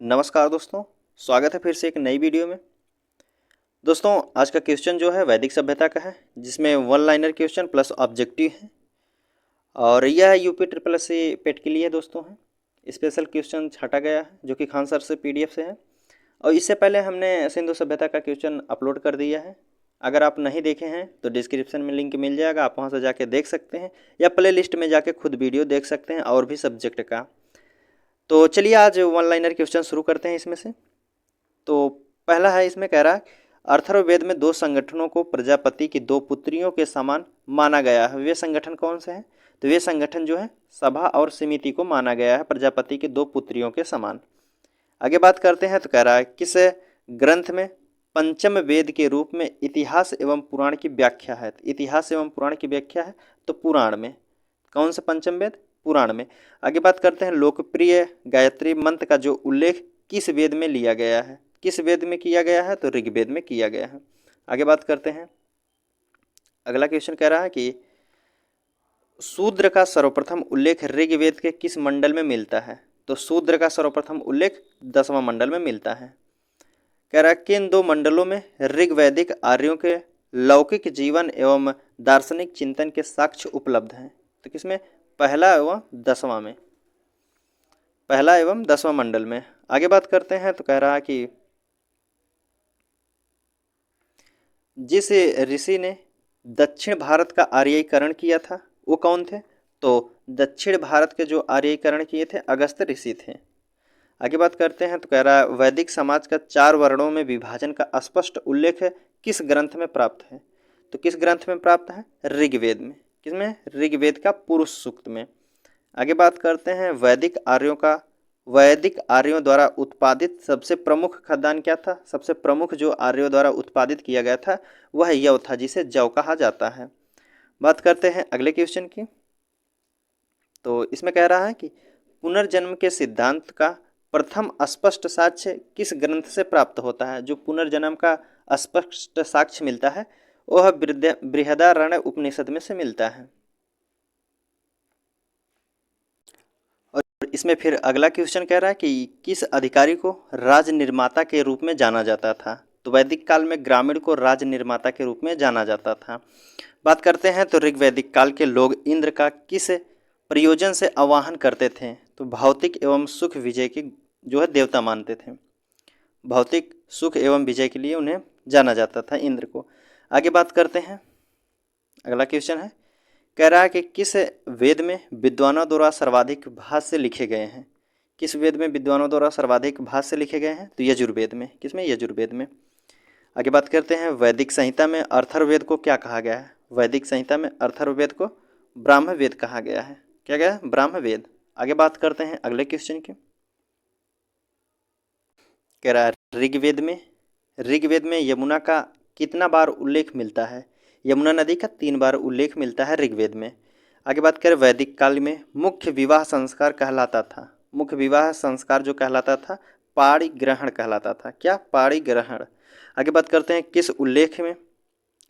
नमस्कार दोस्तों, स्वागत है फिर से एक नई वीडियो में। दोस्तों आज का क्वेश्चन जो है वैदिक सभ्यता का है, जिसमें one liner question plus objective है और यह यूपी ट्रिपल एस सी पेट के लिए दोस्तों है। स्पेशल क्वेश्चन छाटा गया है जो कि खान सर से पीडीएफ से है और इससे पहले हमने सिंधु सभ्यता का क्वेश्चन अपलोड कर दिया है। अगर आप नहीं देखे हैं तो डिस्क्रिप्शन में लिंक मिल जाएगा, आप वहाँ से जाके देख सकते हैं या प्ले लिस्ट में जाके खुद वीडियो देख सकते हैं और भी सब्जेक्ट का। तो चलिए आज वन लाइनर क्वेश्चन शुरू करते हैं इसमें से। तो पहला है, इसमें कह रहा है अथर्ववेद में दो संगठनों को प्रजापति की दो पुत्रियों के समान माना गया है। वे संगठन कौन से हैं? तो वे संगठन जो है सभा और समिति को माना गया है प्रजापति की दो पुत्रियों के समान। आगे बात करते हैं तो कह रहा है किस ग्रंथ में पंचम वेद के रूप में इतिहास एवं पुराण की व्याख्या है? इतिहास एवं पुराण की व्याख्या है तो पुराण में। कौन सा पंचम वेद? पुराण में। आगे बात करते हैं लोकप्रिय गायत्री मंत्र का जो उल्लेख किस वेद में लिया गया है? किस वेद में किया गया है? तो ऋग्वेद में किया गया है। आगे बात करते हैं, अगला क्वेश्चन कह रहा है कि शूद्र का सर्वप्रथम उल्लेख ऋग्वेद के किस मंडल में मिलता है? तो शूद्र का सर्वप्रथम उल्लेख 10वां मंडल में मिलता है। कह रहा है किन दो मंडलों में ऋग्वैदिक आर्यों के लौकिक जीवन एवं दार्शनिक चिंतन के साक्ष्य उपलब्ध हैं? तो किसमें? पहला एवं 10वां में। पहला एवं 10वां मंडल में। आगे बात करते हैं तो कह रहा है कि जिस ऋषि ने दक्षिण भारत का आर्यीकरण किया था वो कौन थे? तो दक्षिण भारत के जो आर्यीकरण किए थे अगस्त्य ऋषि थे। आगे बात करते हैं तो कह रहा है वैदिक समाज का 4 वर्णों में विभाजन का स्पष्ट उल्लेख किस ग्रंथ में प्राप्त है? तो किस ग्रंथ में प्राप्त है? ऋग्वेद में। किसमें? ऋग्वेद का पुरुष सूक्त में। आगे बात करते हैं वैदिक आर्यों द्वारा उत्पादित सबसे प्रमुख खाद्यान्न क्या था? सबसे प्रमुख जो आर्यों द्वारा उत्पादित किया गया था वह यव था, जिसे जव कहा जाता है। बात करते हैं अगले क्वेश्चन की। तो इसमें कह रहा है कि पुनर्जन्म के सिद्धांत का प्रथम स्पष्ट साक्ष्य किस ग्रंथ से प्राप्त होता है? जो पुनर्जन्म का स्पष्ट साक्ष्य मिलता है वह बृहदारण्यक उपनिषद में से मिलता है। और इसमें फिर अगला क्वेश्चन कह रहा है कि किस अधिकारी को राज निर्माता के रूप में जाना जाता था? तो वैदिक काल में ग्रामीण को राज निर्माता के रूप में जाना जाता था। बात करते हैं तो ऋग्वैदिक काल के लोग इंद्र का किस प्रयोजन से आवाहन करते थे? तो भौतिक एवं सुख विजय की जो है देवता मानते थे। भौतिक सुख एवं विजय के लिए उन्हें जाना जाता था, इंद्र को। आगे बात करते हैं, अगला क्वेश्चन है, कह रहा है कि किस वेद में विद्वानों द्वारा सर्वाधिक भाष्य लिखे गए हैं? किस वेद में विद्वानों द्वारा सर्वाधिक भाष्य लिखे गए हैं? तो यजुर्वेद में। किसमें? यजुर्वेद में। आगे बात करते हैं वैदिक संहिता में अथर्ववेद को क्या कहा गया है? वैदिक संहिता में अथर्ववेद को ब्राह्मवेद कहा गया है। क्या गया? ब्राह्मवेद। आगे बात करते हैं अगले क्वेश्चन की। कह रहा है ऋग्वेद में यमुना का कितना बार उल्लेख मिलता है? यमुना नदी का 3 बार उल्लेख मिलता है ऋग्वेद में। आगे बात करें वैदिक काल में मुख्य विवाह संस्कार कहलाता था। मुख्य विवाह संस्कार जो कहलाता था पाणी ग्रहण कहलाता था। क्या? पाणी ग्रहण। आगे बात करते हैं किस उल्लेख में,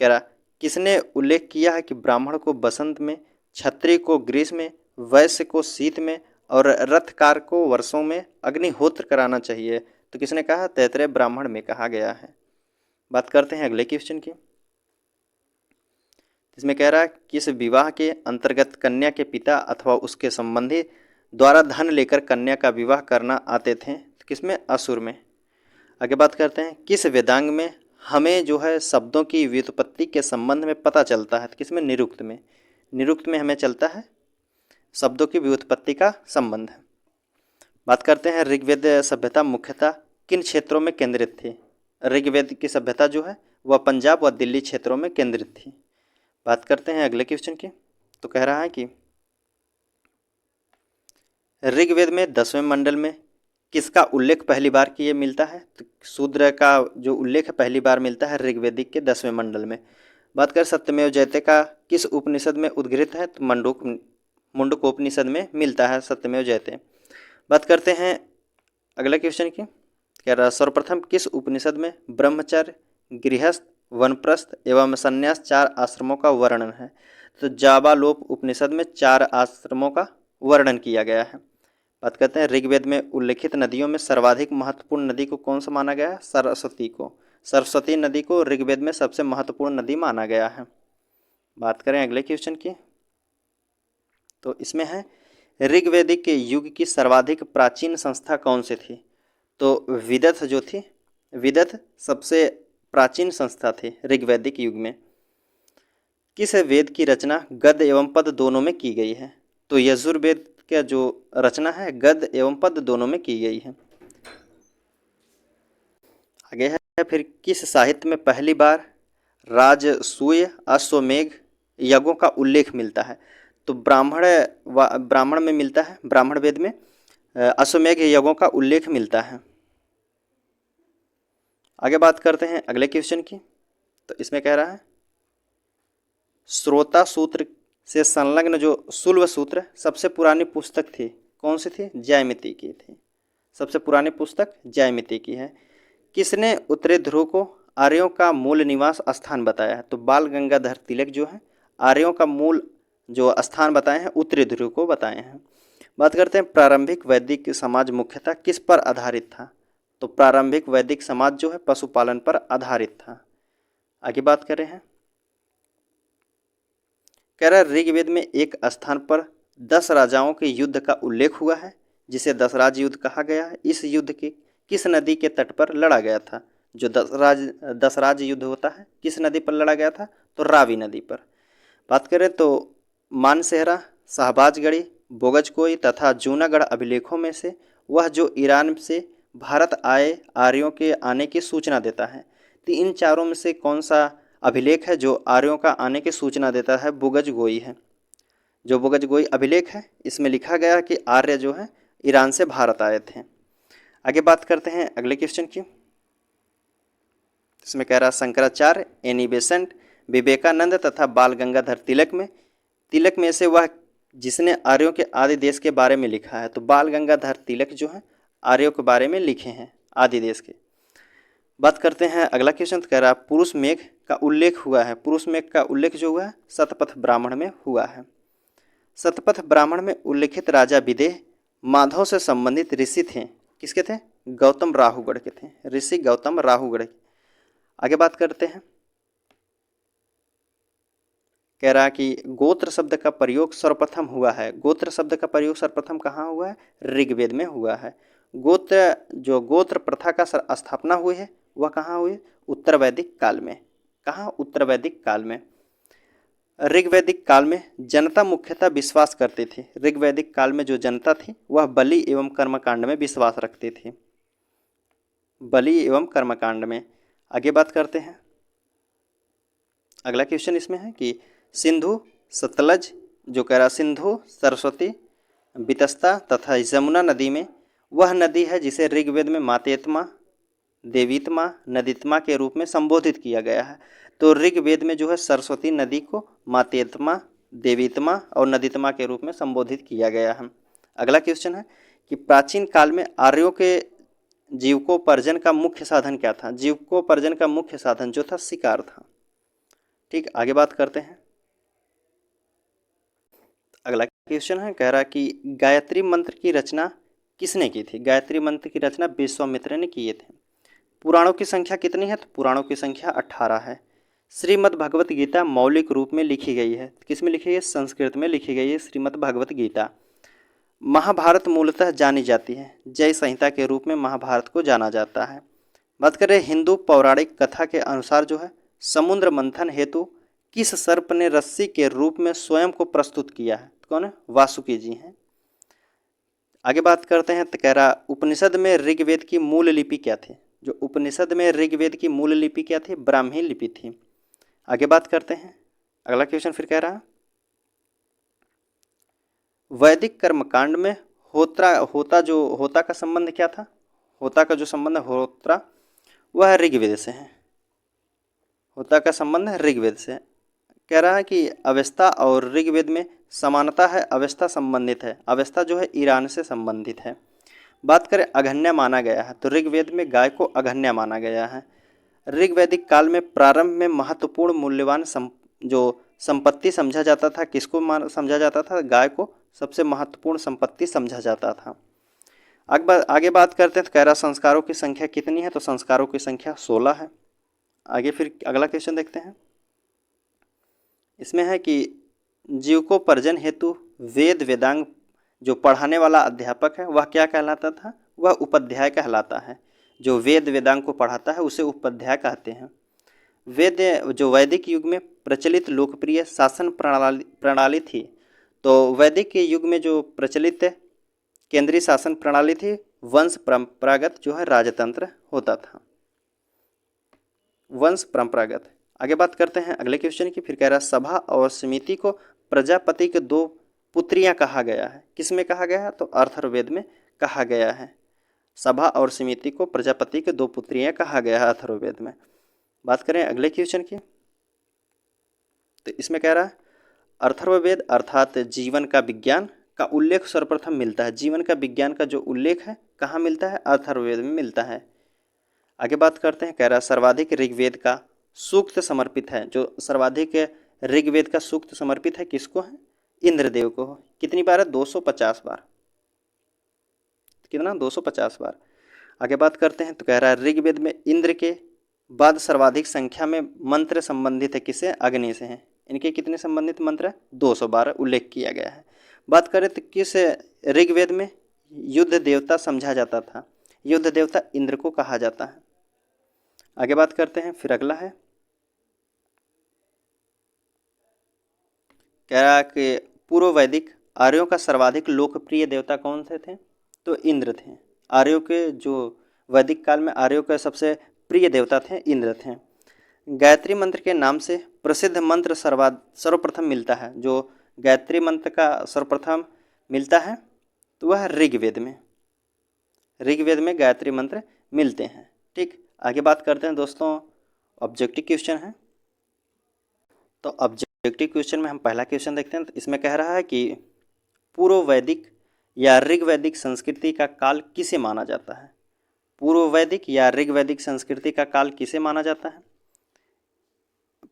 कह रहा किसने उल्लेख किया है कि ब्राह्मण को बसंत में, क्षत्रिय को ग्रीष्म में, वैश्य को शीत में और रथकार को वर्षों में अग्निहोत्र कराना चाहिए? तो किसने कहा? तैतरेय ब्राह्मण में कहा गया है। बात करते हैं अगले क्वेश्चन की। इसमें कह रहा है किस विवाह के अंतर्गत कन्या के पिता अथवा उसके संबंधी द्वारा धन लेकर कन्या का विवाह करना आते थे? तो किसमें? असुर में। आगे बात करते हैं किस वेदांग में हमें जो है शब्दों की व्युत्पत्ति के संबंध में पता चलता है? तो किसमें? निरुक्त में। निरुक्त में हमें चलता है शब्दों की व्युत्पत्ति का संबंध। बात करते हैं ऋग्वेद सभ्यता मुख्यतः किन क्षेत्रों में केंद्रित थी? ऋग्वेद की सभ्यता जो है वह पंजाब व दिल्ली क्षेत्रों में केंद्रित थी। बात करते हैं अगले क्वेश्चन की। तो कह रहा है कि ऋग्वेद में 10वें मंडल में किसका उल्लेख पहली बार किए मिलता है? तो शूद्र का जो उल्लेख पहली बार मिलता है ऋग्वेदिक के 10वें मंडल में। बात करें सत्यमेव जयते का किस उपनिषद में उद्घृत है? तो मुंडकोपनिषद में मिलता है सत्यमेव जयते। बात करते हैं अगले क्वेश्चन की। कह रहा सर्वप्रथम किस उपनिषद में ब्रह्मचर्य, गृहस्थ, वनप्रस्थ एवं संन्यास 4 आश्रमों का वर्णन है? तो जाबालोप उपनिषद में 4 आश्रमों का वर्णन किया गया है। बात करते हैं ऋग्वेद में उल्लेखित नदियों में सर्वाधिक महत्वपूर्ण नदी को कौन सा माना गया है? सरस्वती को। सरस्वती नदी को ऋग्वेद में सबसे महत्वपूर्ण नदी माना गया है। बात करें अगले क्वेश्चन की, तो इसमें है ऋग्वेदिक युग की सर्वाधिक प्राचीन संस्था कौन सी थी? तो विदथ जो थी, विदथ सबसे प्राचीन संस्था थी ऋग्वैदिक युग में। किस वेद की रचना गद एवं पद दोनों में की गई है? तो यजुर्वेद का जो रचना है गद एवं पद दोनों में की गई है। आगे है फिर किस साहित्य में पहली बार राजसूय अश्वमेघ यज्ञों का उल्लेख मिलता है? तो ब्राह्मण में मिलता है, ब्राह्मण वेद में अश्वमेघ यज्ञों का उल्लेख मिलता है। आगे बात करते हैं अगले क्वेश्चन की, तो इसमें कह रहा है श्रोता सूत्र से संलग्न जो शुल्ब सूत्र सबसे पुरानी पुस्तक थी कौन सी थी? ज्यामिति की थी। सबसे पुरानी पुस्तक ज्यामिति की है। किसने उत्तरी ध्रुव को आर्यों का मूल निवास स्थान बताया है? तो बाल गंगाधर तिलक जो है आर्यों का मूल जो स्थान बताए हैं उत्तरी ध्रुव को बताए हैं। बात करते हैं प्रारंभिक वैदिक समाज मुख्यतः किस पर आधारित था? तो प्रारंभिक वैदिक समाज जो है पशुपालन पर आधारित था। आगे बात कर रहे हैं, कह रहा ऋग्वेद में एक स्थान पर 10 राजाओं के युद्ध का उल्लेख हुआ है जिसे दशराज युद्ध कहा गया है। इस युद्ध के किस नदी के तट पर लड़ा गया था? जो दशराज युद्ध होता है किस नदी पर लड़ा गया था? तो रावी नदी पर। बात करें तो मानसेहरा, शाहबाजगढ़ी, बोगजकोई तथा जूनागढ़ अभिलेखों में से वह जो ईरान से भारत आए आर्यों के आने की सूचना देता है। तो इन चारों में से कौन सा अभिलेख है जो आर्यों का आने की सूचना देता है? बोगजगोई है। जो बोगजगोई अभिलेख है इसमें लिखा गया है कि आर्य जो है ईरान से भारत आए थे। आगे बात करते हैं अगले क्वेश्चन की, इसमें कह रहा शंकराचार्य, एनी बेसेंट, विवेकानंद तथा बाल गंगाधर तिलक में से वह जिसने आर्यों के आदि देश के बारे में लिखा है। तो बाल गंगाधर तिलक जो है आर्यों के बारे में लिखे हैं आदि देश के। बात करते हैं अगला क्वेश्चन, कह रहा पुरुष मेघ का उल्लेख हुआ है। पुरुष मेघ का उल्लेख जो हुआ है शतपथ ब्राह्मण में हुआ है। शतपथ ब्राह्मण में उल्लेखित राजा विदेह माधव से संबंधित ऋषि थे। किसके थे? गौतम राहुगढ़ के थे, ऋषि गौतम राहुगढ़ के। आगे बात करते हैं, कह रहा कि गोत्र शब्द का प्रयोग सर्वप्रथम हुआ है। गोत्र शब्द का प्रयोग सर्वप्रथम कहाँ हुआ है? ऋग्वेद में हुआ है। गोत्र प्रथा का स्थापना हुई है वह कहाँ हुई? उत्तर वैदिक काल में। कहाँ? उत्तर वैदिक काल में। ऋग्वैदिक काल में जनता मुख्यतः विश्वास करती थी। ऋग्वैदिक काल में जो जनता थी वह बलि एवं कर्मकांड में विश्वास रखती थी, बलि एवं कर्मकांड में। आगे बात करते हैं, अगला क्वेश्चन इसमें है कि सिंधु सतलज जो कह रहा सिंधु सरस्वती वितस्ता तथा यमुना नदी में वह नदी है जिसे ऋग्वेद में मातेत्मा, देवीत्मा, नदीत्मा के रूप में संबोधित किया गया है। तो ऋग्वेद में जो है सरस्वती नदी को मातेत्मा, देवीत्मा और नदीत्मा के रूप में संबोधित किया गया है। अगला क्वेश्चन है कि प्राचीन काल में आर्यों के जीविकोपार्जन का मुख्य साधन क्या था? जीविकोपार्जन का मुख्य साधन जो था शिकार था। ठीक, आगे बात करते हैं, अगला क्वेश्चन है, कह रहा कि गायत्री मंत्र की रचना किसने की थी? गायत्री मंत्र की रचना विश्वामित्र ने किए थे। पुराणों की संख्या कितनी है? तो पुराणों की संख्या 18 है। श्रीमद् भगवत गीता मौलिक रूप में लिखी गई है। किस में लिखी गई है? संस्कृत में लिखी गई है श्रीमद् भगवत गीता। महाभारत मूलतः जानी जाती है, जय संहिता के रूप में महाभारत को जाना जाता है। बात करें हिंदू पौराणिक कथा के अनुसार जो है समुद्र मंथन हेतु किस सर्प ने रस्सी के रूप में स्वयं को प्रस्तुत किया है? कौन है? वासुकी जी हैं। आगे बात करते हैं, तो कह रहा उपनिषद में ऋग्वेद की मूल लिपि क्या थी? जो उपनिषद में ऋग्वेद की मूल लिपि क्या थी? ब्राह्मी लिपि थी। आगे बात करते हैं, अगला क्वेश्चन फिर कह रहा वैदिक कर्मकांड में होता का संबंध क्या था? होता का जो संबंध होत्रा वह ऋग्वेद से है। होता का संबंध ऋग्वेद से। कह रहा है कि अवस्था और ऋग्वेद में समानता है, अवस्था संबंधित है। अवस्था जो है ईरान से संबंधित है। बात करें अघन्या माना गया है, तो ऋग्वेद में गाय को अघन्या माना गया है। ऋग्वैदिक काल में प्रारंभ में महत्वपूर्ण मूल्यवान जो संपत्ति समझा जाता था, किसको समझा जाता था? गाय को सबसे महत्वपूर्ण संपत्ति समझा जाता था। आगे बात करते हैं तो कह रहा संस्कारों की संख्या कितनी है, तो संस्कारों की संख्या 16 है। आगे फिर अगला क्वेश्चन देखते हैं। इसमें है कि जीविकोपार्जन हेतु वेद वेदांग जो पढ़ाने वाला अध्यापक है वह क्या कहलाता था, वह उपाध्याय कहलाता है। जो वेद वेदांग को पढ़ाता है उसे उपाध्याय कहते हैं। वेद जो वैदिक युग में प्रचलित लोकप्रिय शासन प्रणाली थी, तो वैदिक के युग में जो प्रचलित केंद्रीय शासन प्रणाली थी वंश परंपरागत जो है राजतंत्र होता था, वंश परंपरागत। आगे बात करते हैं अगले क्वेश्चन की। फिर कह रहा है सभा और समिति को प्रजापति के 2 पुत्रियां कहा गया है। किस में कहा गया है, तो अथर्ववेद में कहा गया है। सभा और समिति को प्रजापति के 2 पुत्रियां कहा गया है अथर्ववेद में। बात करें अगले क्वेश्चन की, तो इसमें कह रहा है अथर्ववेद अर्थात जीवन का विज्ञान का उल्लेख सर्वप्रथम मिलता है। जीवन का विज्ञान का जो उल्लेख है कहाँ मिलता है, अथर्ववेद में मिलता है। आगे बात करते हैं, कह रहा है सर्वाधिक ऋग्वेद का सूक्त समर्पित है। जो सर्वाधिक ऋग्वेद का सूक्त समर्पित है किसको है, इंद्रदेव को। कितनी बार है, 250 बार। कितना, 250 बार। आगे बात करते हैं तो कह रहा है ऋग्वेद में इंद्र के बाद सर्वाधिक संख्या में मंत्र संबंधित है किसे, अग्नि से हैं। इनके कितने संबंधित मंत्र है, 212 उल्लेख किया गया है। बात करें तो किस ऋग्वेद में युद्ध देवता समझा जाता था, युद्ध देवता इंद्र को कहा जाता है। आगे बात करते हैं, फिर अगला है कह रहा कि पूर्व वैदिक आर्यों का सर्वाधिक लोकप्रिय देवता कौन से थे, तो इंद्र थे। आर्यों के जो वैदिक काल में आर्यों के सबसे प्रिय देवता थे इंद्र थे। गायत्री मंत्र के नाम से प्रसिद्ध मंत्र सर्वप्रथम मिलता है। जो गायत्री मंत्र का सर्वप्रथम मिलता है तो वह ऋग्वेद में, ऋग्वेद में गायत्री मंत्र मिलते हैं। ठीक, आगे बात करते हैं दोस्तों, ऑब्जेक्टिव क्वेश्चन है। तो ऑब्जेक्टिव क्वेश्चन में हम पहला क्वेश्चन देखते हैं। तो इसमें कह रहा है कि पूर्व वैदिक या ऋग्वैदिक संस्कृति का काल किसे माना जाता है। पूर्व वैदिक या ऋग्वैदिक संस्कृति का काल किसे माना जाता है,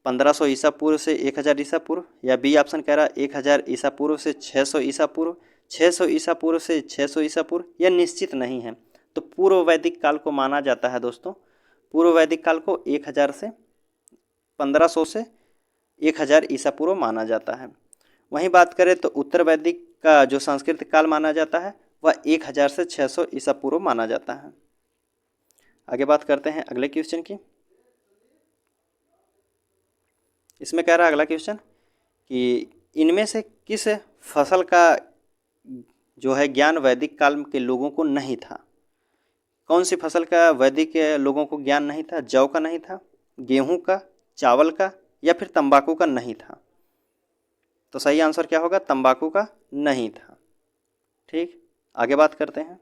1500 ईसा पूर्व से 1000 ईसा पूर्व, या बी ऑप्शन कह रहा है 1000 ईसा पूर्व से 600 ईसा पूर्व, 600 ईसा पूर्व से 600 ईसा पूर्व, यह निश्चित नहीं है। तो पूर्व वैदिक काल को माना जाता है दोस्तों, पूर्व वैदिक काल को 1000 से 1500 से 1000 ईसा पूर्व माना जाता है। वहीं बात करें तो उत्तर वैदिक का जो सांस्कृतिक काल माना जाता है वह 1000 से 600 ईसा पूर्व माना जाता है। आगे बात करते हैं अगले क्वेश्चन की। इसमें कह रहा है अगला क्वेश्चन कि इनमें से किस फसल का जो है ज्ञान वैदिक काल के लोगों को नहीं था। कौन सी फसल का वैदिक लोगों को ज्ञान नहीं था, जौ का नहीं था, गेहूं का, चावल का, या फिर तंबाकू का नहीं था। तो सही आंसर क्या होगा, तंबाकू का नहीं था। ठीक, आगे बात करते हैं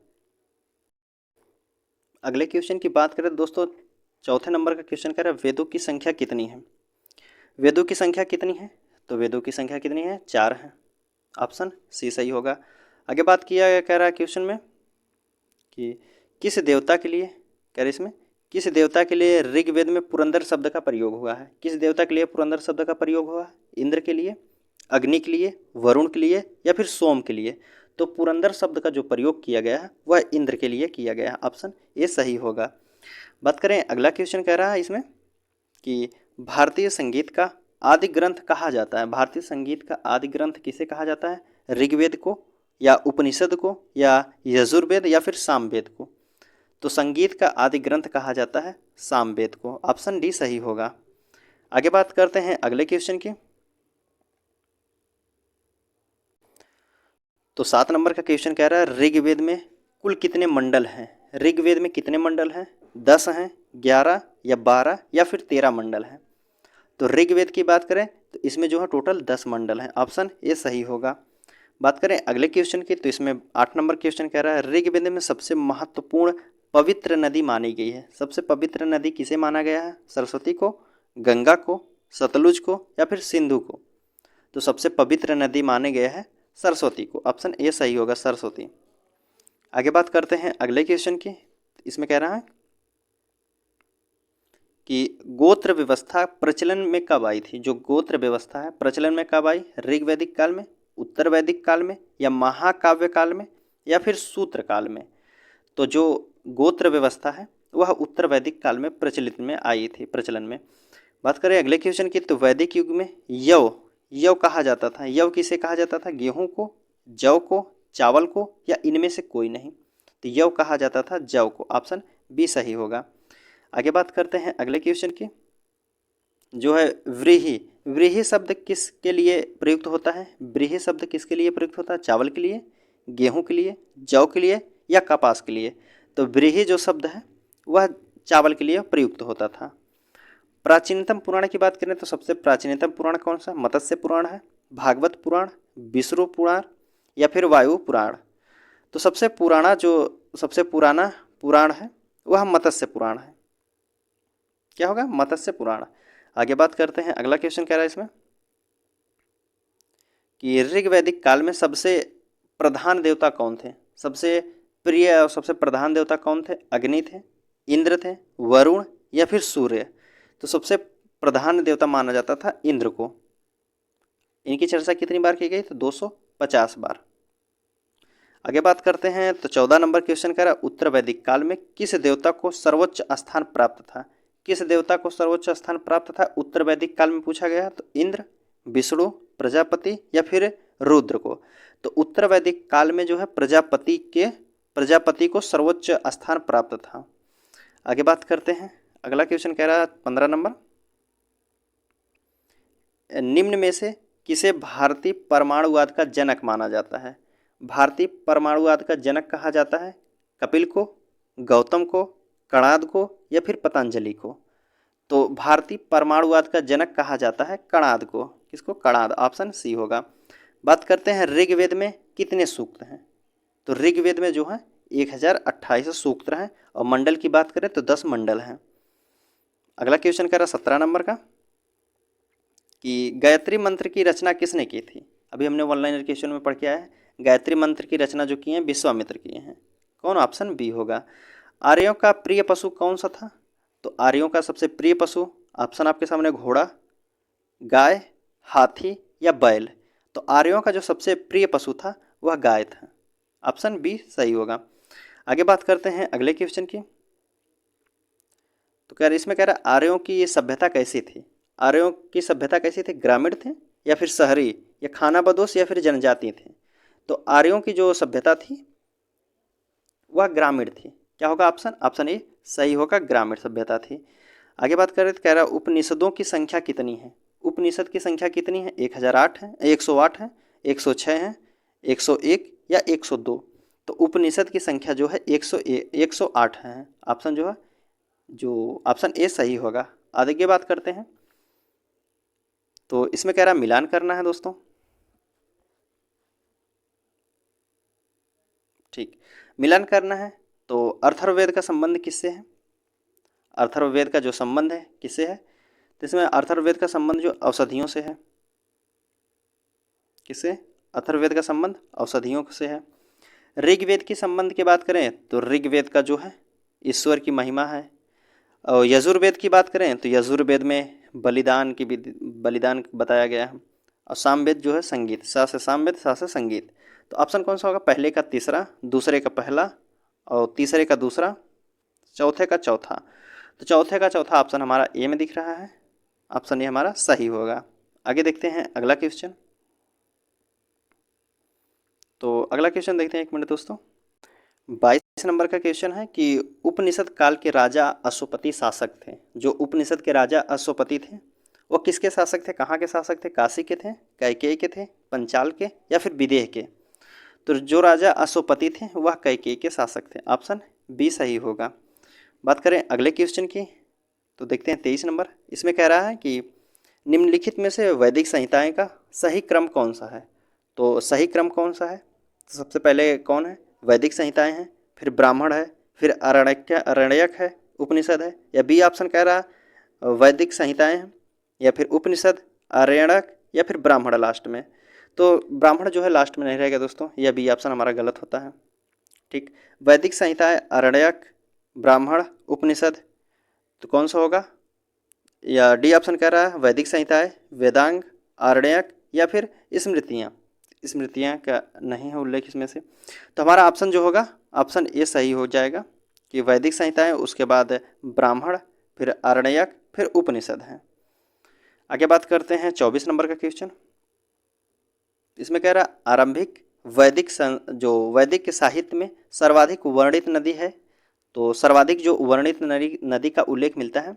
अगले क्वेश्चन की। बात करें दोस्तों, चौथे नंबर का क्वेश्चन कह रहा है वेदों की संख्या कितनी है। वेदों की संख्या कितनी है, तो वेदों की संख्या कितनी है, 4 है। ऑप्शन सी सही होगा। आगे बात किया गया, कह रहा है क्वेश्चन में कि किस देवता के लिए, कह रहे इसमें किस देवता के लिए ऋग्वेद में पुरंदर शब्द का प्रयोग हुआ है। किस देवता के लिए पुरंदर शब्द का प्रयोग हुआ है, इंद्र के लिए, अग्नि के लिए, वरुण के लिए, या फिर सोम के लिए। तो पुरंदर शब्द का जो प्रयोग किया गया है वह इंद्र के लिए किया गया है। ऑप्शन ए सही होगा। बात करें अगला क्वेश्चन, कह रहा है इसमें कि भारतीय संगीत का आदि ग्रंथ कहा जाता है। भारतीय संगीत का आदि ग्रंथ किसे कहा जाता है, ऋग्वेद को, या उपनिषद को, या यजुर्वेद, या फिर सामवेद को। तो संगीत का आदि ग्रंथ कहा जाता है सामवेद को। ऑप्शन डी सही होगा। आगे बात करते हैं अगले क्वेश्चन की। तो 7 नंबर का क्वेश्चन कह रहा है ऋग्वेद में कुल कितने मंडल हैं। ऋग्वेद में कितने मंडल हैं, 10 हैं, 11 या 12 या फिर 13 मंडल हैं। तो ऋग्वेद की बात करें तो इसमें जो है टोटल 10 मंडल हैं। ऑप्शन ए सही होगा। बात करें अगले क्वेश्चन की, तो इसमें 8 नंबर क्वेश्चन कह रहा है ऋग्वेद में सबसे महत्वपूर्ण पवित्र नदी मानी गई है। सबसे पवित्र नदी किसे माना गया है, सरस्वती को, गंगा को, सतलुज को, या फिर सिंधु को। तो सबसे पवित्र नदी माने गए हैं सरस्वती को। ऑप्शन ए सही होगा, सरस्वती। आगे बात करते हैं अगले क्वेश्चन की। इसमें कह रहा है कि गोत्र व्यवस्था प्रचलन में कब आई थी। जो गोत्र व्यवस्था है प्रचलन में कब आई, ऋग्वैदिक काल में, उत्तर वैदिक काल में, या महाकाव्य काल में, या फिर सूत्र काल में। तो जो गोत्र व्यवस्था है वह उत्तर वैदिक काल में प्रचलित में आई थी, प्रचलन में। बात करें अगले क्वेश्चन की, तो वैदिक युग में यव यव कहा जाता था। यव किसे कहा जाता था? गेहूं को, जौ को, चावल को, या इनमें से कोई नहीं। तो यव कहा जाता था जौ को। ऑप्शन बी सही होगा। आगे बात करते हैं अगले क्वेश्चन की, जो है व्रीहि। व्रीहि शब्द किसके लिए प्रयुक्त होता है? व्रीहि शब्द किसके लिए प्रयुक्त होता है? चावल के लिए, गेहूं के लिए, जौ के लिए, या कपास के लिए? तो व्रीहि जो शब्द है वह चावल के लिए प्रयुक्त होता था। प्राचीनतम पुराण की बात करें तो सबसे प्राचीनतम पुराण कौन सा? मत्स्य पुराण है, भागवत पुराण, विष्णु पुराण, या फिर वायु पुराण? तो सबसे पुराना पुराण है वह मत्स्य पुराण है। क्या होगा? मत्स्य पुराण। आगे बात करते हैं अगला क्वेश्चन कह रहा है इसमें कि ऋग वैदिक काल में सबसे प्रधान देवता कौन थे? सबसे प्रिय और सबसे प्रधान देवता कौन थे? अग्नि थे, इंद्र थे, वरुण, या फिर सूर्य? तो सबसे प्रधान देवता माना जाता था इंद्र को। इनकी चर्चा कितनी बार की गई? तो 250 बार। आगे बात करते हैं तो 14 नंबर क्वेश्चन कह रहा है उत्तर वैदिक काल में किस देवता को सर्वोच्च स्थान प्राप्त था? किस देवता को सर्वोच्च स्थान प्राप्त था उत्तर वैदिक काल में पूछा गया। तो इंद्र, विष्णु, प्रजापति, या फिर रुद्र को? तो उत्तर वैदिक काल में जो है प्रजापति को सर्वोच्च स्थान प्राप्त था। आगे बात करते हैं अगला क्वेश्चन कह रहा है 15 नंबर, निम्न में से किसे भारतीय परमाणुवाद का जनक माना जाता है? भारतीय परमाणुवाद का जनक कहा जाता है कपिल को, गौतम को, कणाद को, या फिर पतंजलि को? तो भारतीय परमाणुवाद का जनक कहा जाता है कणाद को। किसको? कणाद। ऑप्शन सी होगा। बात करते हैं ऋग्वेद में कितने सूक्त हैं? तो ऋग्वेद में जो है 1028 सूक्त हैं, और मंडल की बात करें तो 10 मंडल हैं। अगला क्वेश्चन कह रहा 17 नंबर का कि गायत्री मंत्र की रचना किसने की थी? अभी हमने ऑनलाइन क्वेश्चन में पढ़ के आया है, गायत्री मंत्र की रचना जो की है विश्वामित्र किए हैं। कौन? ऑप्शन बी होगा। आर्यों का प्रिय पशु कौन सा था? तो आर्यों का सबसे प्रिय पशु, ऑप्शन आपके सामने, घोड़ा, गाय, हाथी, या बैल? तो आर्यों का जो सबसे प्रिय पशु था वह गाय था। ऑप्शन बी सही होगा। आगे बात करते हैं अगले क्वेश्चन की, तो इसमें कह रहा है आर्यों की ये सभ्यता कैसी थी? आर्यों की सभ्यता कैसी थी? ग्रामीण थे, या फिर शहरी, या खानाबदोश, या फिर जनजाति थे? तो आर्यों की जो सभ्यता थी वह ग्रामीण थी। क्या होगा ऑप्शन? ऑप्शन ए सही होगा, ग्रामीण सभ्यता थी। आगे बात करें तो कह रहा है उपनिषदों की संख्या कितनी है? उपनिषद की संख्या कितनी है? 1008 है, 108 है, 106 है, 101, या 102? तो उपनिषद की संख्या जो है 108 है। ऑप्शन जो है जो ऑप्शन ए सही होगा। आगे बात करते हैं तो इसमें कह रहा है मिलान करना है दोस्तों। ठीक, मिलान करना है। तो अथर्ववेद का संबंध किससे है? अथर्ववेद का जो संबंध है किससे है? तो इसमें अथर्ववेद का संबंध जो औषधियों से है। किससे? अथर्ववेद का संबंध औषधियों से है। ऋग्वेद की संबंध की बात करें तो ऋग्वेद का जो है ईश्वर की महिमा है। और यजुर्वेद की बात करें तो यजुर्वेद में बलिदान बताया गया है। और सामवेद जो है संगीत, सा से सामवेद, सा से संगीत। तो ऑप्शन कौन सा होगा? पहले का तीसरा, दूसरे का पहला, और तीसरे का दूसरा, चौथे का चौथा। तो चौथे का चौथा ऑप्शन हमारा ए में दिख रहा है। ऑप्शन ए हमारा सही होगा। आगे देखते हैं अगला क्वेश्चन। तो अगला क्वेश्चन देखते हैं, एक मिनट दोस्तों। 22 नंबर का क्वेश्चन है कि उपनिषद काल के राजा अश्वपति शासक थे। जो उपनिषद के राजा अश्वपति थे वो किसके शासक थे? कहाँ के शासक थे? काशी के थे, कैकेयी के थे, पंचाल के, या फिर विदेह के? तो जो राजा अश्वपति थे वह कैकेयी के शासक थे। ऑप्शन बी सही होगा। बात करें अगले क्वेश्चन की तो देखते हैं 23 नंबर। इसमें कह रहा है कि निम्नलिखित में से वैदिक संहिताएं का सही क्रम कौन सा है? तो सही क्रम कौन सा है? तो सबसे पहले कौन है? वैदिक संहिताएं हैं, फिर ब्राह्मण है, फिर अरण्यक है, उपनिषद है, या बी ऑप्शन कह रहा वैदिक संहिताएं हैं, या फिर उपनिषद, अरण्यक, या फिर ब्राह्मण लास्ट में? तो ब्राह्मण जो है लास्ट में नहीं रहेगा दोस्तों, यह बी ऑप्शन हमारा गलत होता है। ठीक, वैदिक संहिताएं, अरण्यक, ब्राह्मण, उपनिषद, तो कौन सा होगा? या डी ऑप्शन कह रहा है वैदिक संहिताएं, वेदांग, आरण्यक, या फिर स्मृतियाँ का नहीं है उल्लेख इसमें से। तो हमारा ऑप्शन जो होगा ऑप्शन ए सही हो जाएगा कि वैदिक संहिताएं, उसके बाद ब्राह्मण, फिर आरण्यक, फिर उपनिषद हैं। आगे बात करते हैं 24 नंबर का क्वेश्चन। इसमें कह रहा आरंभिक जो वैदिक के साहित्य में सर्वाधिक वर्णित नदी है, तो सर्वाधिक जो वर्णित नदी का उल्लेख मिलता है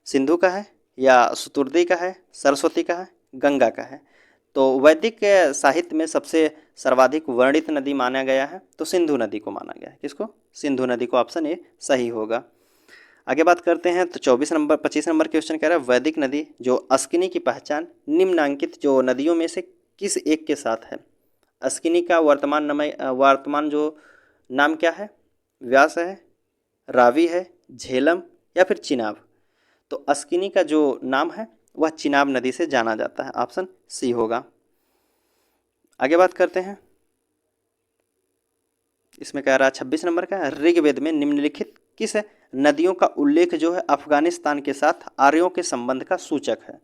सिंधु का है, या सुतुर्दी का है, सरस्वती का है, गंगा का है। तो वैदिक साहित्य में सबसे सर्वाधिक वर्णित नदी माना गया है तो सिंधु नदी को माना गया है। किसको? सिंधु नदी को, ऑप्शन ए सही होगा। आगे बात करते हैं तो 25 नंबर क्वेश्चन कह रहा है वैदिक नदी जो अस्किनी की पहचान निम्नांकित जो नदियों में से किस एक के साथ है? अस्किनी का वर्तमान जो नाम क्या है? व्यास है, रावी है, झेलम या फिर चिनाब। तो अस्किनी का जो नाम है वह चिनाब नदी से जाना जाता है, ऑप्शन सी होगा। आगे बात करते हैं, इसमें कह रहा है 26 नंबर का ऋग्वेद में निम्नलिखित किस नदियों का उल्लेख जो है अफगानिस्तान के साथ आर्यों के संबंध का सूचक है?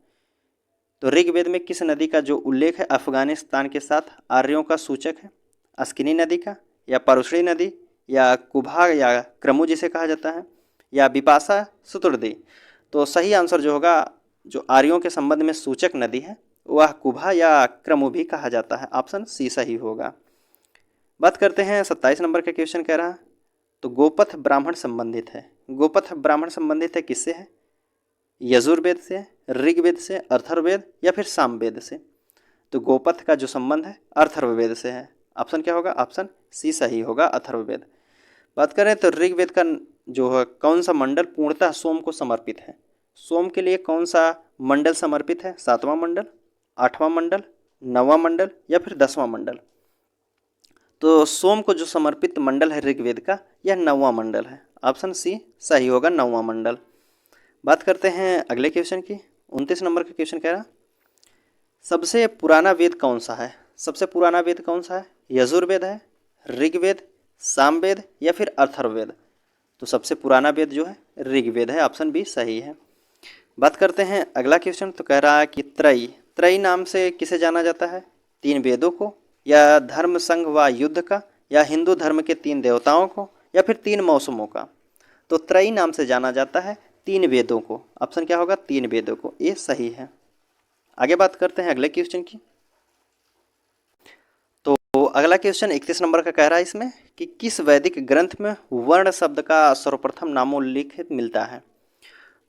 तो ऋग्वेद में किस नदी का जो उल्लेख है अफगानिस्तान के साथ आर्यों का सूचक है? अस्किनी नदी का, या परुश्री नदी, या कुभा या क्रमु जिसे कहा जाता है, या बिपाशा सुतुर्दी। तो सही आंसर जो होगा, जो आर्यों के संबंध में सूचक नदी है वह कुभा या क्रमु भी कहा जाता है, ऑप्शन सी सही होगा। बात करते हैं 27 नंबर का क्वेश्चन कह रहा तो गोपथ ब्राह्मण संबंधित है। गोपथ ब्राह्मण संबंधित है किससे है? यजुर्वेद से, ऋग्वेद से, अथर्ववेद या फिर सामवेद से। तो गोपथ का जो संबंध है अथर्ववेद से है, ऑप्शन क्या होगा? ऑप्शन सी सही होगा, अथर्ववेद। बात करें तो ऋग्वेद का जो है कौन सा मंडल पूर्णतः सोम को समर्पित है? सोम के लिए कौन सा मंडल समर्पित है? 7वां मंडल, 8वां मंडल, 9वां मंडल या फिर 10वां मंडल? तो सोम को जो समर्पित मंडल है ऋग्वेद का यह 9वां मंडल है, ऑप्शन सी सही होगा, 9वां मंडल। बात करते हैं अगले क्वेश्चन की। 29 नंबर का क्वेश्चन कह रहा सबसे पुराना वेद कौन सा है? सबसे पुराना वेद कौन सा है? यजुर्वेद है, ऋग्वेद, सामवेद या फिर अथर्ववेद? तो सबसे पुराना वेद जो है ऋग्वेद है, ऑप्शन बी सही है। बात करते हैं अगला क्वेश्चन, तो कह रहा है कि त्रयी नाम से किसे जाना जाता है? 3 वेदों को, या धर्म, संघ व युद्ध का, या हिंदू धर्म के 3 देवताओं को, या फिर 3 मौसमों का? तो त्रयी नाम से जाना जाता है 3 वेदों को, ऑप्शन क्या होगा? 3 वेदों को, ये सही है। आगे बात करते हैं अगले क्वेश्चन की। तो अगला क्वेश्चन 31 नंबर का कह रहा है इसमें कि किस वैदिक ग्रंथ में वर्ण शब्द का सर्वप्रथम नामोल्लेख मिलता है?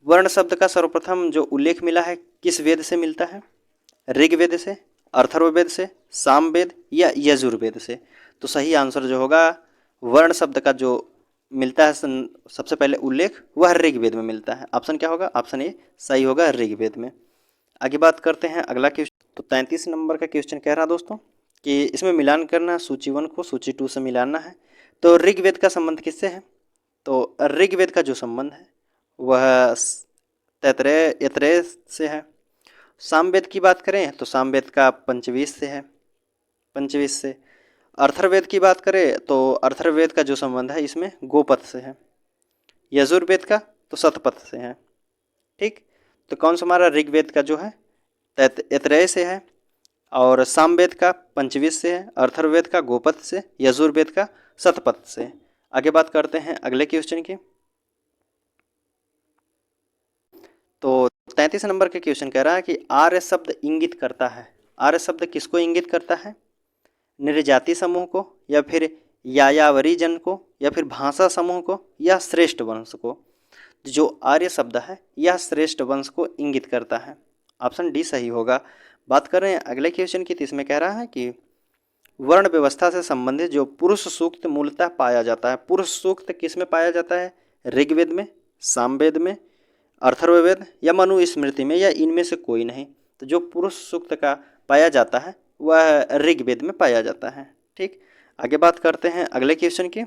वर्ण शब्द का सर्वप्रथम जो उल्लेख मिला है किस वेद से मिलता है? ऋग्वेद से, अथर्ववेद से, सामवेद या यजुर्वेद से? तो सही आंसर जो होगा, वर्ण शब्द का जो मिलता है सबसे पहले उल्लेख वह ऋग्वेद में मिलता है, ऑप्शन क्या होगा? ऑप्शन ए सही होगा, ऋग्वेद में। आगे बात करते हैं अगला क्वेश्चन। तो 33 नंबर का क्वेश्चन कह रहा दोस्तों कि इसमें मिलान करना, सूची 1 को सूची 2 से मिलाना है। तो ऋग्वेद का संबंध किससे है? तो ऋग्वेद का जो संबंध है वह तैत्रेय से है। सामवेद की बात करें तो सामवेद का पंचवीस से है, पंचवीस से। अथर्ववेद की बात करें तो अथर्ववेद का जो संबंध है इसमें गोपथ से है। यजुर्वेद का तो शतपथ से है। ठीक, तो कौन सा हमारा ऋग्वेद का जो है तैत्रेय से है, और सामवेद का पंचवीस से है, अथर्ववेद का गोपथ से, यजुर्वेद का शतपथ से। आगे बात करते हैं अगले क्वेश्चन की। तो 33 नंबर का क्वेश्चन कह रहा है कि आर्य शब्द इंगित करता है। आर्य शब्द किसको इंगित करता है? निर्जाति समूह को, या फिर यायावरी जन को, या फिर भाषा समूह को, या श्रेष्ठ वंश को? जो आर्य शब्द है यह श्रेष्ठ वंश को इंगित करता है, ऑप्शन डी सही होगा। बात कर रहे हैं अगले क्वेश्चन की, तो इसमें कह रहा है कि वर्ण व्यवस्था से संबंधित जो पुरुष सूक्त मूलतः पाया जाता है। पुरुष सूक्त किस में पाया जाता है? ऋग्वेद में, सामवेद में, अथर्ववेद या मनुस्मृति में, या इनमें से कोई नहीं? तो जो पुरुष सूक्त का पाया जाता है वह ऋग्वेद में पाया जाता है। ठीक, आगे बात करते हैं अगले क्वेश्चन की।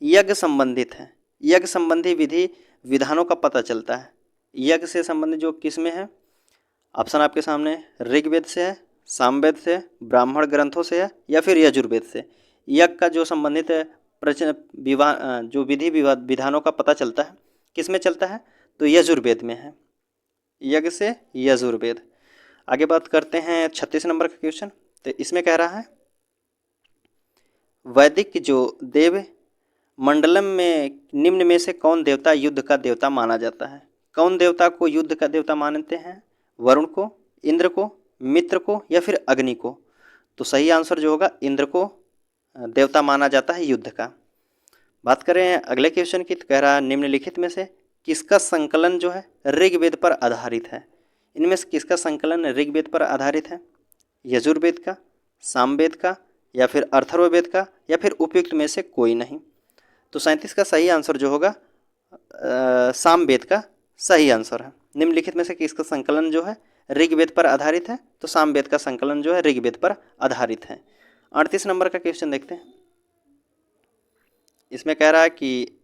यज्ञ संबंधित है, यज्ञ संबंधी विधि विधानों का पता चलता है। यज्ञ से संबंधित जो किस में है? ऑप्शन आपके सामने, ऋग्वेद से है, सामवेद से, ब्राह्मण ग्रंथों से है, या फिर यजुर्वेद से? यज्ञ का जो संबंधित जो विधि विधानों का पता चलता है किस में चलता है? तो यजुर्वेद में है, यज्ञ से यजुर्वेद। आगे बात करते हैं 36 नंबर का क्वेश्चन। तो इसमें कह रहा है वैदिक जो देव मंडलम में निम्न में से कौन देवता युद्ध का देवता माना जाता है? कौन देवता को युद्ध का देवता मानते हैं? वरुण को, इंद्र को, मित्र को या फिर अग्नि को? तो सही आंसर जो होगा इंद्र को देवता माना जाता है युद्ध का। बात करें अगले क्वेश्चन की, तो कह रहा है निम्नलिखित में से किसका संकलन जो है ऋग्वेद पर आधारित है? इनमें से किसका संकलन ऋग्वेद पर आधारित है? यजुर्वेद का, सामवेद का या फिर अथर्ववेद का या फिर उपयुक्त में से कोई नहीं? तो 37 का सही आंसर जो होगा सामवेद का सही आंसर है। निम्नलिखित में से किसका संकलन जो है ऋग्वेद पर आधारित है? तो सामवेद का संकलन जो है ऋग्वेद पर आधारित है। 38 नंबर का क्वेश्चन देखते हैं। इसमें कह रहा है कि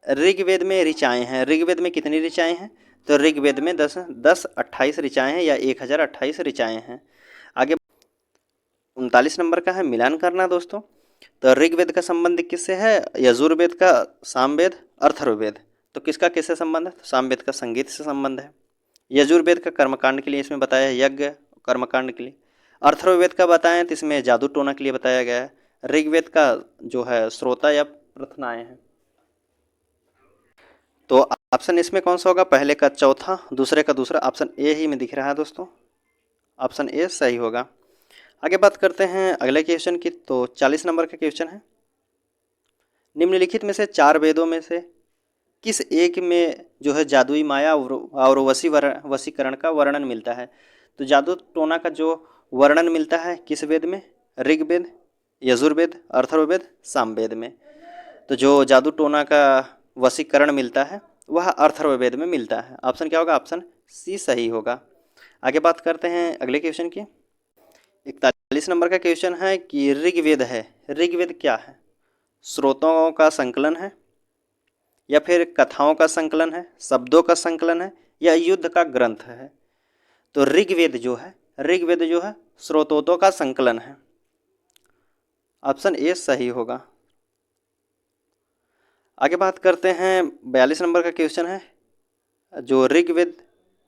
ऋग्वेद में ऋचाएँ हैं। ऋग्वेद में कितनी ऋचाएँ हैं? तो ऋग्वेद में 28 ऋचाएँ हैं या 1028 ऋचाएँ हैं। आगे 39 नंबर का है मिलान करना दोस्तों। तो ऋग्वेद का संबंध किससे है? यजुर्वेद का, सामवेद, अथर्ववेद। तो किसका किससे संबंध है? तो सामवेद का संगीत से संबंध है। यजुर्वेद का कर्मकांड के लिए इसमें बताया है, यज्ञ कर्मकांड के लिए। अथर्ववेद का बताएं तो इसमें जादू टोना के लिए बताया गया है। ऋग्वेद का जो है श्रोता या प्रार्थनाएं हैं। तो ऑप्शन इसमें कौन सा होगा? पहले का चौथा, दूसरे का दूसरा। ऑप्शन ए ही में दिख रहा है दोस्तों, ऑप्शन ए सही होगा। आगे बात करते हैं अगले क्वेश्चन की। तो 40 नंबर का क्वेश्चन है, निम्नलिखित में से 4 वेदों में से किस एक में जो है जादुई माया और वशीकरण का वर्णन मिलता है? तो जादू टोना का जो वर्णन मिलता है किस वेद में? ऋग्वेद, यजुर्वेद, अथर्ववेद, सामवेद में। तो जो जादू टोना का वशीकरण मिलता है वह अथर्ववेद में मिलता है। ऑप्शन क्या होगा? ऑप्शन सी सही होगा। आगे बात करते हैं अगले क्वेश्चन की। 41 नंबर का क्वेश्चन है कि ऋग्वेद है, ऋग्वेद क्या है? स्रोतों का संकलन है या फिर कथाओं का संकलन है, शब्दों का संकलन है या युद्ध का ग्रंथ है? तो ऋग्वेद जो है स्रोतों का संकलन है। ऑप्शन ए सही होगा। आगे बात करते हैं 42 नंबर का क्वेश्चन है, जो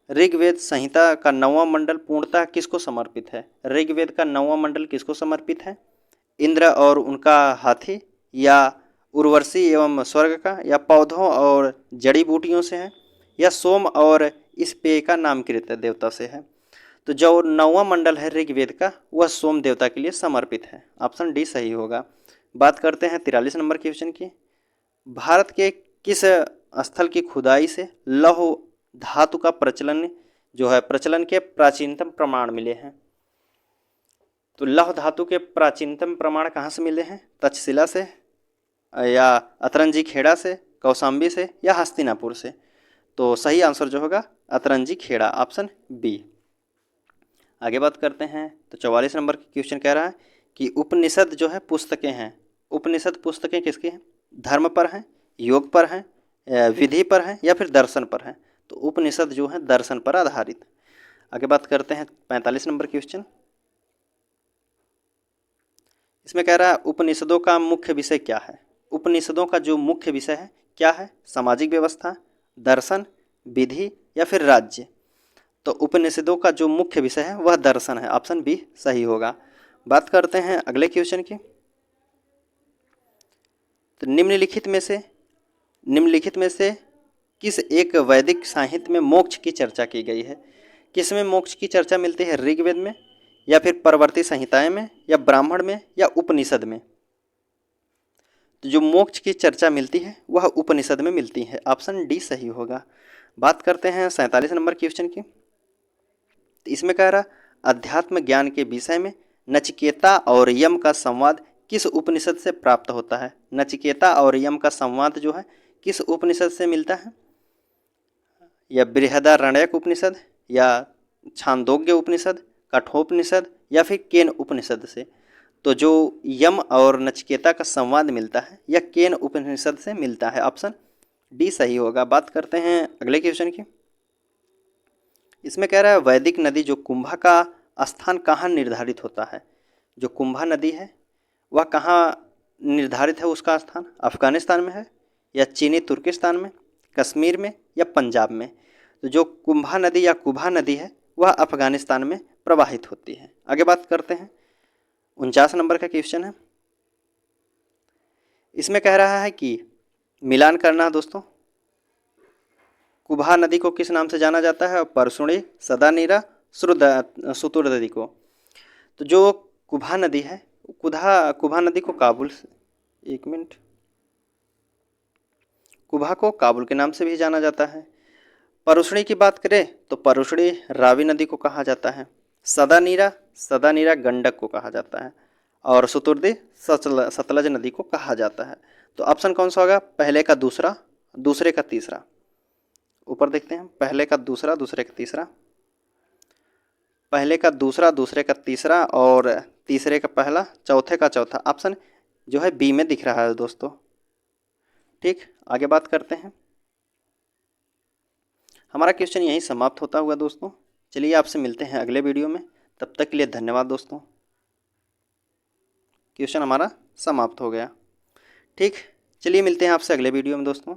ऋग्वेद संहिता का 9वां मंडल पूर्णतः किसको समर्पित है? ऋग्वेद का 9वां मंडल किसको समर्पित है? इंद्र और उनका हाथी, या उर्वशी एवं स्वर्ग का, या पौधों और जड़ी बूटियों से है, या सोम और इस पेय का नामकृत देवता से है? तो जो 9वां मंडल है ऋग्वेद का वह सोम देवता के लिए समर्पित है। ऑप्शन डी सही होगा। बात करते हैं 43 नंबर क्वेश्चन की। भारत के किस स्थल की खुदाई से लौह धातु का प्रचलन के प्राचीनतम प्रमाण मिले हैं? तो लौह धातु के प्राचीनतम प्रमाण कहाँ से मिले हैं? तक्षशिला से, या अतरंजी खेड़ा से, कौशाम्बी से, या हस्तिनापुर से? तो सही आंसर जो होगा अतरंजी खेड़ा, ऑप्शन बी। आगे बात करते हैं। तो 44 नंबर की क्वेश्चन कह रहा है कि उपनिषद जो है पुस्तकें हैं, उपनिषद पुस्तकें किसकी हैं? धर्म पर हैं, योग पर हैं, विधि पर हैं या फिर दर्शन पर हैं? तो उपनिषद जो है दर्शन पर आधारित। आगे बात करते हैं 45 नंबर क्वेश्चन। इसमें कह रहा है उपनिषदों का मुख्य विषय क्या है? उपनिषदों का जो मुख्य विषय है क्या है? सामाजिक व्यवस्था, दर्शन, विधि या फिर राज्य? तो उपनिषदों का जो मुख्य विषय है वह दर्शन है। ऑप्शन बी सही होगा। बात करते हैं अगले क्वेश्चन की। तो निम्नलिखित में से किस एक वैदिक साहित्य में मोक्ष की चर्चा की गई है? किस में मोक्ष की चर्चा मिलती है? ऋग्वेद में, या फिर परवर्ती संहिताएं में, या ब्राह्मण में, या उपनिषद में? तो जो मोक्ष की चर्चा मिलती है वह उपनिषद में मिलती है। ऑप्शन डी सही होगा। बात करते हैं 47 नंबर क्वेश्चन की। तो इसमें कह रहा अध्यात्म ज्ञान के विषय में नचिकेता और यम का संवाद किस उपनिषद से प्राप्त होता है? नचिकेता और यम का संवाद जो है किस उपनिषद से मिलता है? या बृहदारण्यक उपनिषद, या छांदोग्य उपनिषद, कठोपनिषद या फिर केन उपनिषद से? तो जो यम और नचिकेता का संवाद मिलता है यह केन उपनिषद से मिलता है। ऑप्शन डी सही होगा। बात करते हैं अगले क्वेश्चन की। इसमें कह रहा है वैदिक नदी जो कुंभा का स्थान कहाँ निर्धारित होता है? जो कुंभा नदी है वह कहाँ निर्धारित है उसका स्थान? अफगानिस्तान में है, या चीनी तुर्किस्तान में, कश्मीर में, या पंजाब में? तो जो कुंभा नदी या कुभा नदी है वह अफगानिस्तान में प्रवाहित होती है। आगे बात करते हैं 49 नंबर का क्वेश्चन है। इसमें कह रहा है कि मिलान करना है दोस्तों। कुबा नदी को किस नाम से जाना जाता है? परसुणी, सदानीरा, सुतुरदरी को। तो जो कुबा नदी है, कुबा नदी को काबुल से, एक मिनट, कुबा को काबुल के नाम से भी जाना जाता है। परुष्णी की बात करें तो परुष्णी रावी नदी को कहा जाता है। सदानीरा गंडक को कहा जाता है। और सुतुर्दी सतलज नदी को कहा जाता है। तो ऑप्शन कौन सा होगा? पहले का दूसरा, दूसरे का तीसरा। ऊपर देखते हैं, पहले का दूसरा, दूसरे का तीसरा, पहले का दूसरा, दूसरे का तीसरा और तीसरे का पहला, चौथे का चौथा। ऑप्शन जो है बी में दिख रहा है दोस्तों। ठीक, आगे बात करते हैं। हमारा क्वेश्चन यहीं समाप्त होता हुआ दोस्तों। चलिए आपसे मिलते हैं अगले वीडियो में, तब तक के लिए धन्यवाद दोस्तों। क्वेश्चन हमारा समाप्त हो गया। ठीक, चलिए मिलते हैं आपसे अगले वीडियो में दोस्तों।